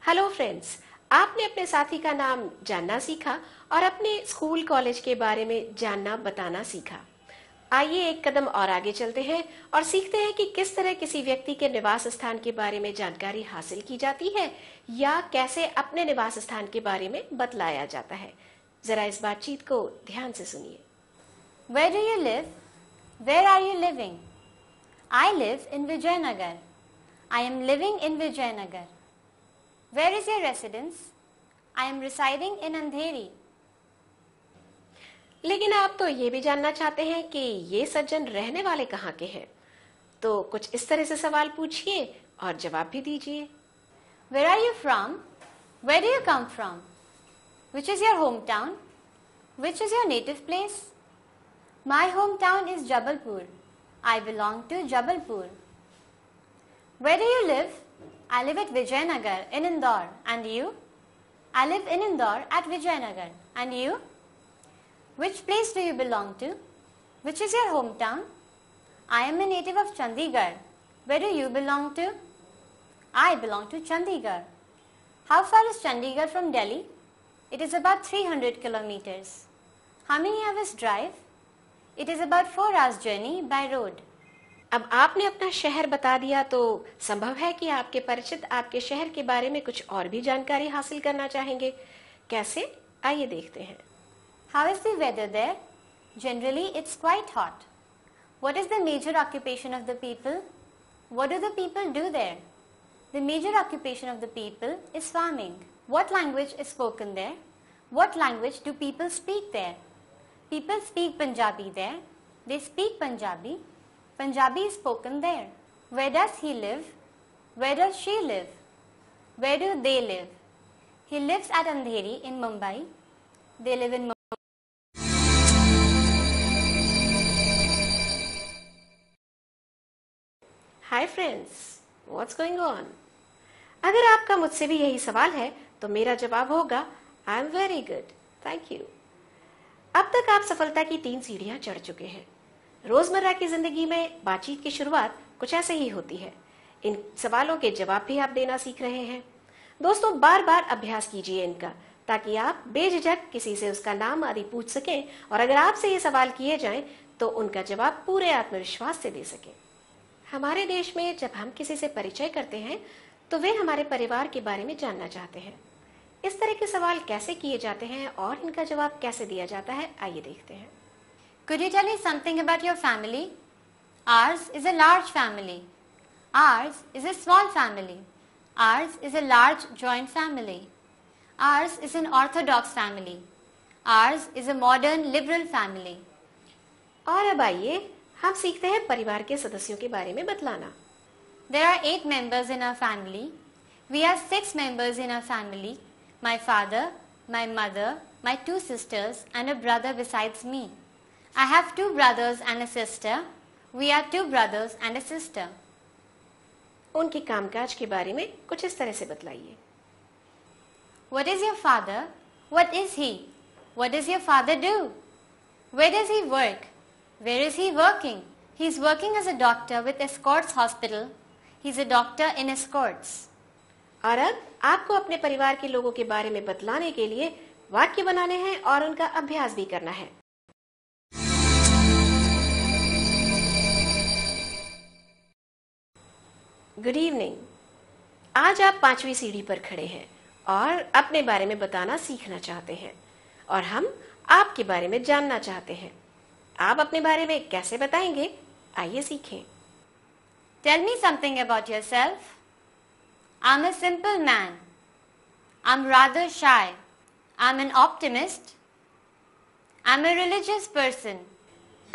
Hello friends, आपने अपने साथी का नाम जानना सीखा और अपने स्कूल कॉलेज के बारे में जानना बताना सीखा। आइए एक कदम और आगे चलते हैं और सीखते हैं कि किस तरह किसी व्यक्ति के निवास स्थान के बारे में जानकारी हासिल की जाती है या कैसे अपने निवास स्थान के बारे में बतलाया जाता है। जरा इस बातचीत को ध्यान से सुनिए। Where do you live? Where are you living? I live in Vijayanagar. I am living in Vijayanagar. Where is your residence? I am residing in Andheri. लेकिन आप तो ये भी जानना चाहते हैं कि ये सज्जन रहने वाले कहाँ के हैं, तो कुछ इस तरह से सवाल पूछिए और जवाब भी दीजिए। Where are you from? Where do you come from? Which is your hometown? Which is your native place? My hometown is Jabalpur. I belong to Jabalpur. Where do you live? I live at Vijayanagar in Indore. And you? I live in Indore at Vijayanagar. And you? Which place do you belong to? Which is your hometown? I am a native of Chandigarh. Where do you belong to? I belong to Chandigarh. How far is Chandigarh from Delhi? It is about 300 kilometers. How many hours drive? It is about 4 hours journey by road. अब आपने अपना शहर बता दिया तो संभव है कि आपके परिचित आपके शहर के बारे में कुछ और भी जानकारी हासिल करना चाहेंगे। कैसे? आइए देखते हैं। How is the weather there? Generally, it's quite hot. What is the major occupation of the people? What do the people do there? The major occupation of the people is farming. What language is spoken there? What language do people speak there? People speak Punjabi there. They speak Punjabi. Punjabi is spoken there. Where does he live? Where does she live? Where do they live? He lives at Andheri in Mumbai. They live in Mumbai. Hi friends, what's going on? अगर आपका मुझसे भी यही सवाल है तो मेरा जवाब होगा I am very good, thank you. अब तक आप सफलता की 3 सीढ़ियां चढ़ चुके हैं। रोजमर्रा की जिंदगी में बातचीत की शुरुआत कुछ ऐसे ही होती है। इन सवालों के जवाब भी आप देना सीख रहे हैं। दोस्तों, बार बार अभ्यास कीजिए इनका, ताकि आप बेझिझक किसी से उसका नाम आदि पूछ सकें और अगर आपसे ये सवाल किए जाएं तो उनका जवाब पूरे आत्मविश्वास से दे सकें। हमारे देश में जब हम किसी से परिचय करते हैं तो वे हमारे परिवार के बारे में जानना चाहते हैं। इस तरह के सवाल कैसे किए जाते हैं और इनका जवाब कैसे दिया जाता है, आइए देखते हैं। Could you tell me something about your family? Ours is a large family. Ours is a small family. Ours is a large joint family. Ours is an orthodox family. Ours is a modern liberal family. और अब आइए हम सीखते हैं परिवार के सदस्यों के बारे में बतलाना। There are 8 members in our family. We are 6 members in our family. My father, my mother, my 2 sisters and a brother besides me. I have 2 brothers and a sister. We are 2 brothers and a sister. उनके कामकाज के बारे में कुछ इस तरह से बतलाइए। What is your father? What is he? What does your father do? Where does he work? Where is he working? He is working as a doctor with Escorts Hospital. He is a doctor in Escorts. और अब आपको अपने परिवार के लोगों के बारे में बतलाने के लिए वाक्य बनाने हैं और उनका अभ्यास भी करना है। Good evening. आज आप 5वीं सीढ़ी पर खड़े हैं और अपने बारे में बताना सीखना चाहते हैं और हम आपके बारे में जानना चाहते हैं। आप अपने बारे में कैसे बताएंगे, आइए सीखें। Tell me something about yourself. I'm a simple man. I'm rather shy. I'm an optimist. I'm a religious person.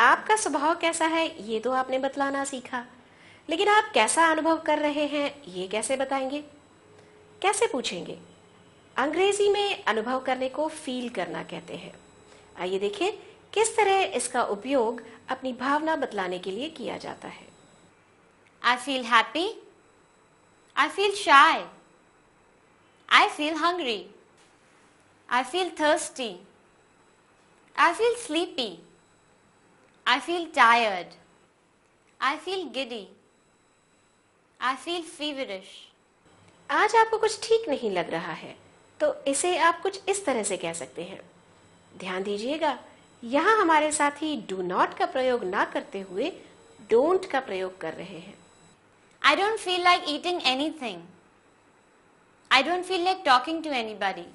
आपका स्वभाव कैसा है ये तो आपने बतलाना सीखा, लेकिन आप कैसा अनुभव कर रहे हैं ये कैसे बताएंगे, कैसे पूछेंगे? अंग्रेजी में अनुभव करने को फील करना कहते हैं। आइए देखें किस तरह इसका उपयोग अपनी भावना बतलाने के लिए किया जाता है। I feel happy. I feel shy. I feel hungry. I feel thirsty. I feel sleepy. I feel tired. I feel giddy. I feel feverish. आज आपको कुछ ठीक नहीं लग रहा है, तो इसे आप कुछ इस तरह से कह सकते हैं। ध्यान दीजिएगा, यहाँ हमारे साथी डू नॉट का प्रयोग ना करते हुए डोंट का प्रयोग कर रहे हैं। I don't feel like eating anything. I don't feel like talking to anybody.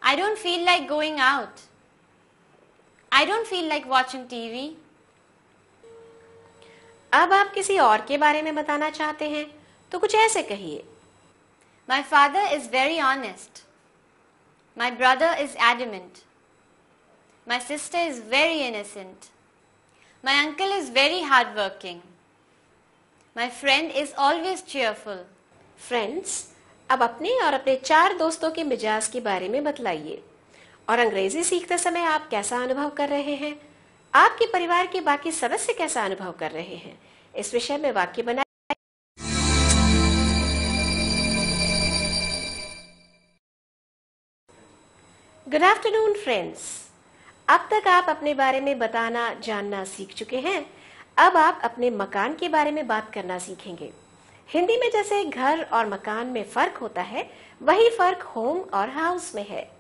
I don't feel like going out. I don't feel like watching TV. अब आप किसी और के बारे में बताना चाहते हैं तो कुछ ऐसे कहिए। My father is very honest. My brother is adamant. My sister is very innocent. My uncle is very hardworking. My friend is always cheerful. Friends, अब अपने और अपने 4 दोस्तों के मिजाज के बारे में बतलाइए। और अंग्रेजी सीखते समय आप कैसा अनुभव कर रहे हैं? आपके परिवार के बाकी सदस्य कैसा अनुभव कर रहे हैं? इस विषय में वाक्य बनाइए। Good afternoon friends. अब तक आप अपने बारे में बताना जानना सीख चुके हैं। अब आप अपने मकान के बारे में बात करना सीखेंगे। हिंदी में जैसे घर और मकान में फर्क होता है, वही फर्क होम और हाउस में है।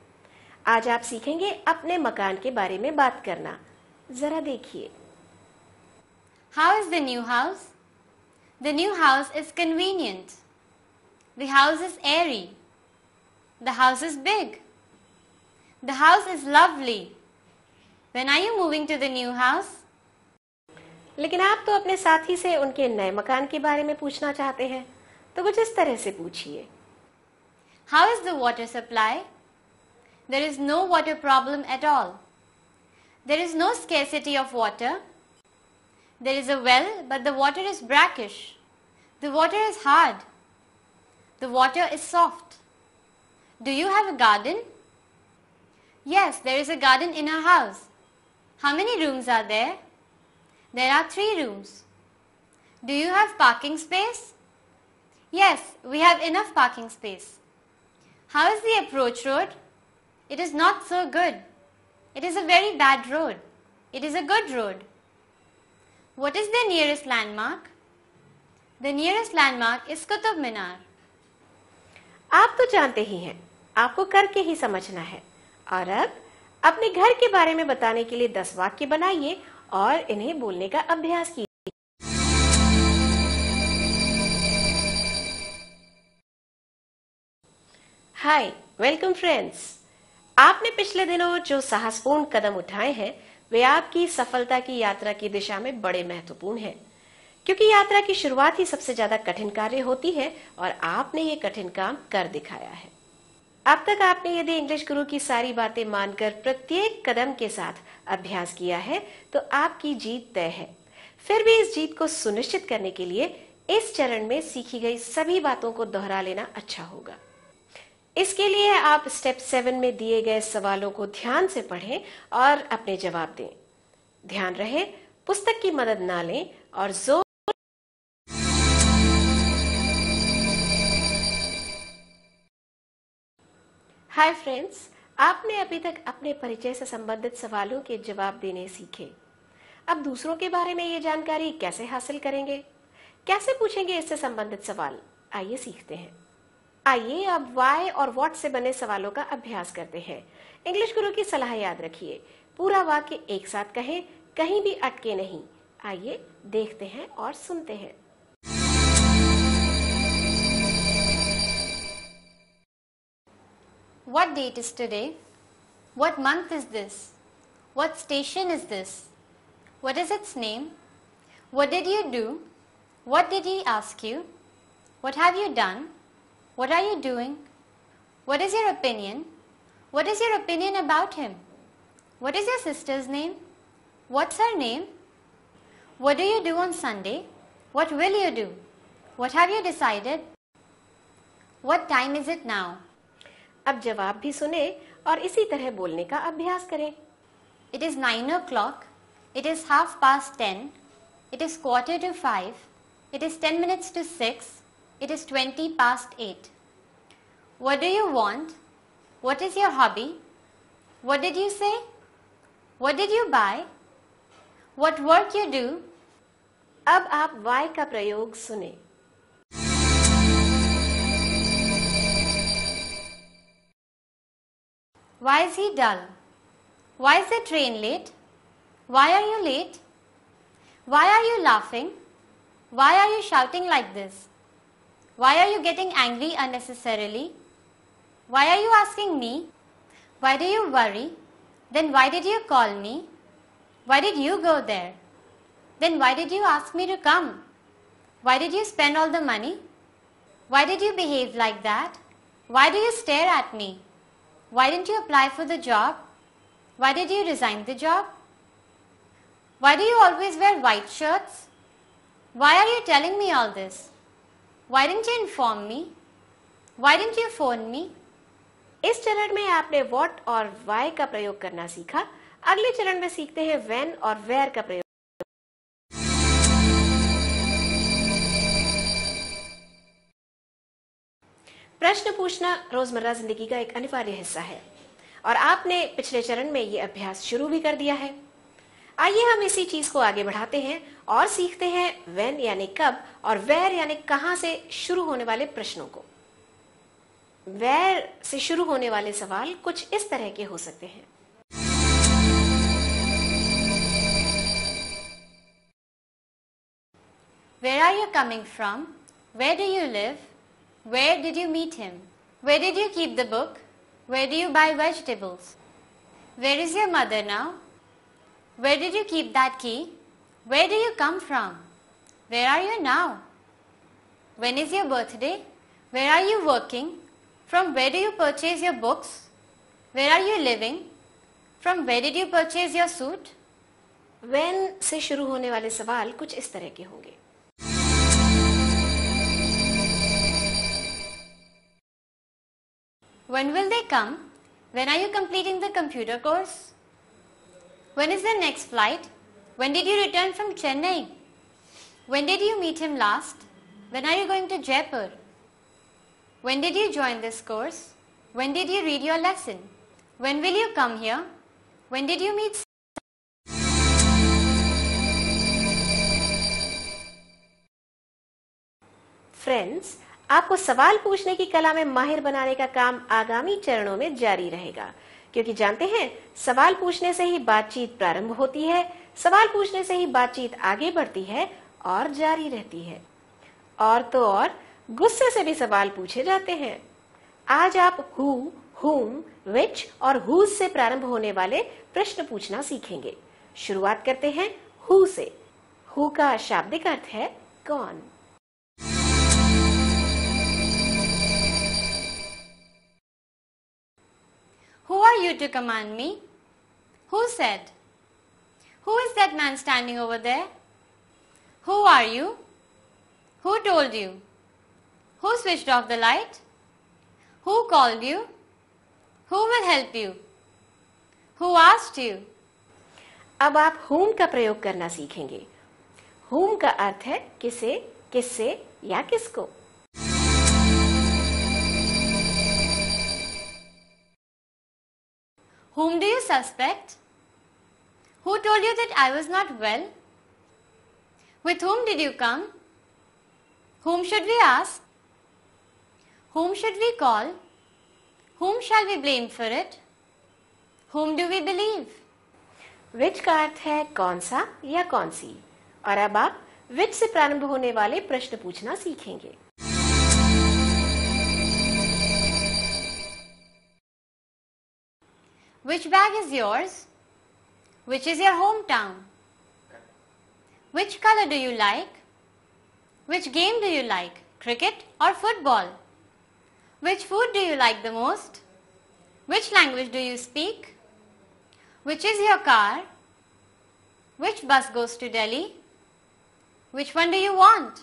आज आप सीखेंगे अपने मकान के बारे में बात करना। जरा देखिए। How is the new house? The new house is convenient. The house is airy. The house is big. The house is lovely. When are you moving to the new house? लेकिन आप तो अपने साथी से उनके नए मकान के बारे में पूछना चाहते हैं, तो कुछ इस तरह से पूछिए। How is the water supply? There is no water problem at all. There is no scarcity of water. There is a well, but the water is brackish. The water is hard. The water is soft. Do you have a garden? Yes, there is a garden in our house. How many rooms are there? There are 3 rooms. Do you have parking space? Yes, we have enough parking space. How is the approach road? It is not so good. It is a very bad road. It is a good road. What is the nearest landmark? The nearest landmark is Qutub Minar. आप तो जानते ही हैं, आपको करके ही समझना है। और अब अपने घर के बारे में बताने के लिए 10 वाक्य बनाइए और इन्हें बोलने का अभ्यास कीजिए। हाय, वेलकम फ्रेंड्स। आपने पिछले दिनों जो साहसपूर्ण कदम उठाए हैं, वे आपकी सफलता की यात्रा की दिशा में बड़े महत्वपूर्ण हैं, क्योंकि यात्रा की शुरुआत ही सबसे ज्यादा कठिन कार्य होती है और आपने ये कठिन काम कर दिखाया है। अब तक आपने यदि इंग्लिश गुरु की सारी बातें मानकर प्रत्येक कदम के साथ अभ्यास किया है, तो आपकी जीत तय है। फिर भी इस जीत को सुनिश्चित करने के लिए इस चरण में सीखी गई सभी बातों को दोहरा लेना अच्छा होगा। इसके लिए आप स्टेप 7 में दिए गए सवालों को ध्यान से पढ़ें और अपने जवाब दें। ध्यान रहे, पुस्तक की मदद ना लें और जोर। हाय फ्रेंड्स, आपने अभी तक अपने परिचय से संबंधित सवालों के जवाब देने सीखे। अब दूसरों के बारे में ये जानकारी कैसे हासिल करेंगे, कैसे पूछेंगे इससे संबंधित सवाल, आइए सीखते हैं। आइए अब व्हाई और व्हाट से बने सवालों का अभ्यास करते हैं। इंग्लिश गुरु की सलाह याद रखिए, पूरा वाक्य एक साथ कहें, कहीं भी अटके नहीं। आइए देखते हैं और सुनते हैं। What date is today? What month is this? What station is this? What is its name? What did you do? What did he ask you? What have you done? What are you doing? What is your opinion? What is your opinion about him? What is your sister's name? What's her name? What do you do on Sunday? What will you do? What have you decided? What time is it now? अब जवाब भी सुने और इसी तरह बोलने का अभ्यास करें। It is 9 o'clock. It is 10:30. It is 4:45. It is 10 minutes to 6. It is 20 past 8. What do you want? What is your hobby? What did you say? What did you buy? What work you do? अब आप why का प्रयोग सुने। Why is he dull? Why is the train late? Why are you late? Why are you laughing? Why are you shouting like this? Why are you getting angry unnecessarily? Why are you asking me? Why do you worry? Then why did you call me? Why did you go there? Then why did you ask me to come? Why did you spend all the money? Why did you behave like that? Why do you stare at me? Why didn't you apply for the job? Why did you resign the job? Why do you always wear white shirts? Why are you telling me all this? Why didn't you inform me? Why didn't you phone me? इस चरण में आपने what और why का प्रयोग करना सीखा। अगले चरण में सीखते हैं when और where का प्रयोग। प्रश्न पूछना रोजमर्रा जिंदगी का एक अनिवार्य हिस्सा है और आपने पिछले चरण में ये अभ्यास शुरू भी कर दिया है। आइए हम इसी चीज को आगे बढ़ाते हैं और सीखते हैं when यानी कब और where यानी कहां से शुरू होने वाले प्रश्नों को। where से शुरू होने वाले सवाल कुछ इस तरह के हो सकते हैं। Where are you coming from? Where do you live? Where did you meet him? Where did you keep the book? Where do you buy vegetables? Where is your mother now? Where did you keep that key? Where do you come from? Where are you now? When is your birthday? Where are you working? From where do you purchase your books? Where are you living? From where did you purchase your suit? when से शुरू होने वाले सवाल कुछ इस तरह के होंगे। When will they come? When are you completing the computer course? When is the next flight? When did you return from Chennai? When did you meet him last? When are you going to Jaipur? When did you join this course? When did you read your lesson? When will you come here? When did you meet? Friends, आपको सवाल पूछने की कला में माहिर बनाने का काम आगामी चरणों में जारी रहेगा, क्योंकि जानते हैं सवाल पूछने से ही बातचीत प्रारंभ होती है, सवाल पूछने से ही बातचीत आगे बढ़ती है और जारी रहती है। और तो और गुस्से से भी सवाल पूछे जाते हैं। आज आप हु, whom, which और whose से प्रारंभ होने वाले प्रश्न पूछना सीखेंगे। शुरुआत करते हैं who से। who का शाब्दिक अर्थ है कौन। Who are you to command me? Who said? Who is that man standing over there? Who are you? Who told you? Who switched off the light? Who called you? Who will help you? Who asked you? अब आप whom का प्रयोग करना सीखेंगे। whom का अर्थ है किसे, किससे या किसको। Whom do you suspect? Who told you that I was not well? With whom did you come? Whom should we ask? Whom should we call? Whom shall we blame for it? Whom do we believe? which का अर्थ है कौन सा या कौन सी। और अब आप which से प्रारंभ होने वाले प्रश्न पूछना सीखेंगे। Which bag is yours? Which is your hometown? Which color do you like? Which game do you like? Cricket or football? Which food do you like the most? Which language do you speak? Which is your car? Which bus goes to Delhi? Which one do you want?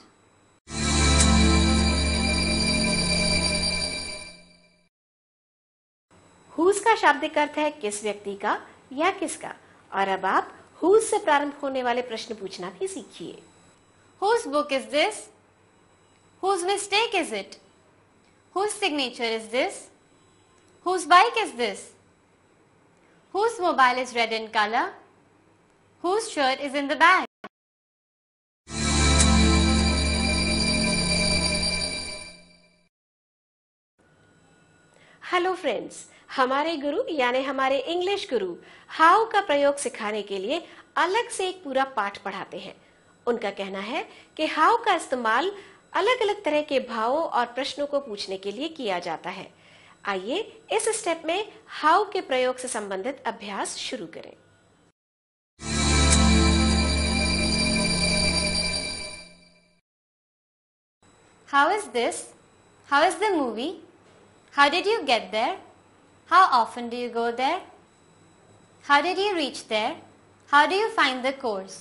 whose का शाब्दिक अर्थ है किस व्यक्ति का या किसका। और अब आप whose से प्रारंभ होने वाले प्रश्न पूछना भी सीखिए। Whose book is this? Whose mistake is it? Whose signature is this? Whose bike is this? Whose mobile is red in color? Whose shirt is in the bag? Hello friends, हमारे गुरु यानी हमारे इंग्लिश गुरु हाउ का प्रयोग सिखाने के लिए अलग से एक पूरा पाठ पढ़ाते हैं। उनका कहना है कि हाउ का इस्तेमाल अलग अलग तरह के भावों और प्रश्नों को पूछने के लिए किया जाता है। आइए इस स्टेप में हाउ के प्रयोग से संबंधित अभ्यास शुरू करें। How is this? How is the movie? How did you get there? How often do you go there? How did you reach there? How do you find the course?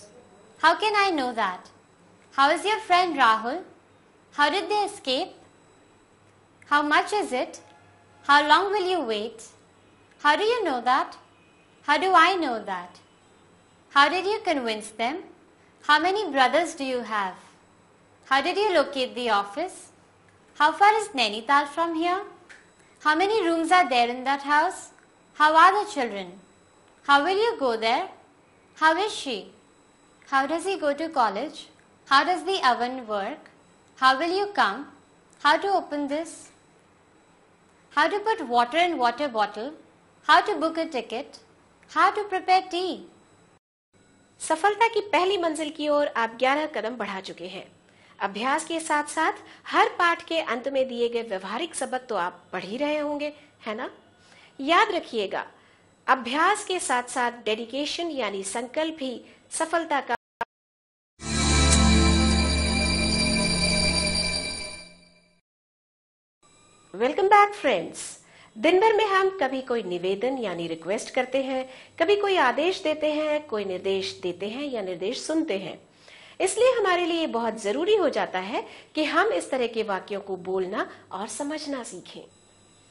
How can I know that? How is your friend Rahul? How did they escape? How much is it? How long will you wait? How do you know that? How do I know that? How did you convince them? How many brothers do you have? How did you locate the office? How far is Nainital from here? How many rooms are there in that house? How are the children? How will you go there? How is she? How does he go to college? How does the oven work? How will you come? How to open this? How to put water in water bottle? How to book a ticket? How to prepare tea? सफलता की पहली मंजिल की ओर आप 11 कदम बढ़ा चुके हैं। अभ्यास के साथ साथ हर पाठ के अंत में दिए गए व्यवहारिक सबक तो आप पढ़ ही रहे होंगे, है ना? याद रखिएगा, अभ्यास के साथ साथ डेडिकेशन यानी संकल्प भी सफलता का वेलकम बैक फ्रेंड्स। दिन भर में हम कभी कोई निवेदन यानी रिक्वेस्ट करते हैं, कभी कोई आदेश देते हैं, कोई निर्देश देते हैं या निर्देश सुनते हैं। इसलिए हमारे लिए बहुत जरूरी हो जाता है कि हम इस तरह के वाक्यों को बोलना और समझना सीखें।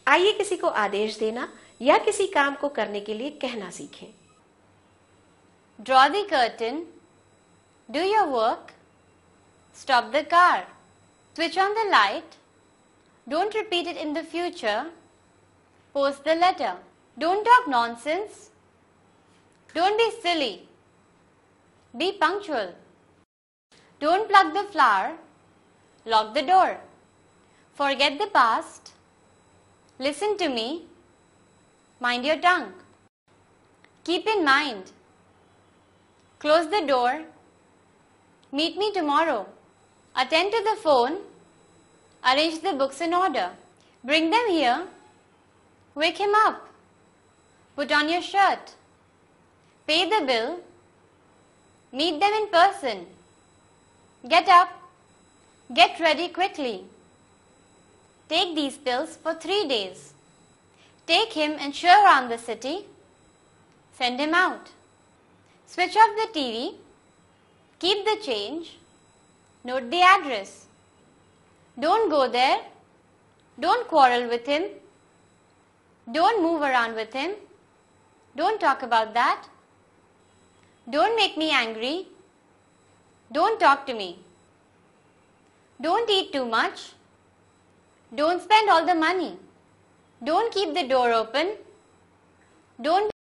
आइए किसी को आदेश देना या किसी काम को करने के लिए कहना सीखें। Draw the curtain. Do your work. Stop the car. Switch on the light. Don't repeat it in the future. Post the letter. Don't talk nonsense. Don't be silly. Be punctual. Don't pluck the flower. Lock the door. Forget the past. Listen to me. Mind your tongue. Keep in mind. Close the door. Meet me tomorrow. Attend to the phone. Arrange the books in order. Bring them here. Wake him up. Put on your shirt. Pay the bill. Meet them in person. Get up. Get ready quickly. Take these pills for 3 days. Take him and show around the city. Send him out. Switch off the TV. Keep the change. Note the address. Don't go there. Don't quarrel with him. Don't move around with him. Don't talk about that. Don't make me angry. Don't talk to me. Don't eat too much. Don't spend all the money. Don't keep the door open. Don't